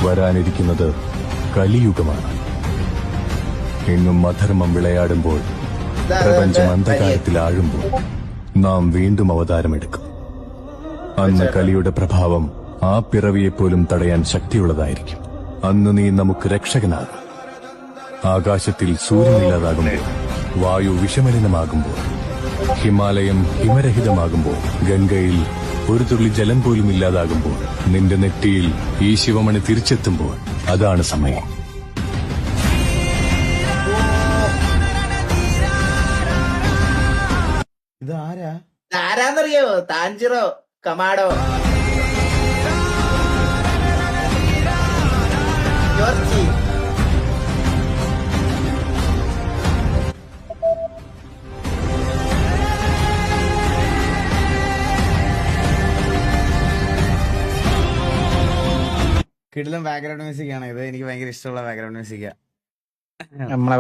വരാനിരിക്കുന്നത് കലിയുഗമാണ്. എങ്ങും അധർമ്മം വിളയാടുമ്പോൾ, പ്രപഞ്ചം അന്ധകാരത്തിലാഴുമ്പോൾ നാം വീണ്ടും അവതാരമെടുക്കും. അന്ന് കലിയുടെ പ്രഭാവം ആ പിറവിയെപ്പോലും തടയാൻ ശക്തിയുള്ളതായിരിക്കും. അന്ന് നീ നമുക്ക് രക്ഷകനാകും. ആകാശത്തിൽ സൂര്യനില്ലാതാകുമ്പോൾ, വായു വിഷമലിനമാകുമ്പോൾ, ഹിമാലയം ഹിമരഹിതമാകുമ്പോൾ, ഗംഗയിൽ ഒരു തുള്ളി ജലം പോലും ഇല്ലാതാകുമ്പോൾ, നിന്റെ നെറ്റിയിൽ ഈ ശിവമണി തിരിച്ചെത്തുമ്പോൾ അതാണ് സമയം. ആരാന്നറിയോ? താഞ്ചിറോ കമാഡോ ജോർജി. കിടിലം ബാക്ക്ഗ്രൗണ്ട് മ്യൂസിക് ആണ് ഇത്. എനിക്ക് ഭയങ്കര ഇഷ്ടമുള്ള ബാക്ക്ഗ്രൗണ്ട് മ്യൂസിക്കാ. നമ്മളെ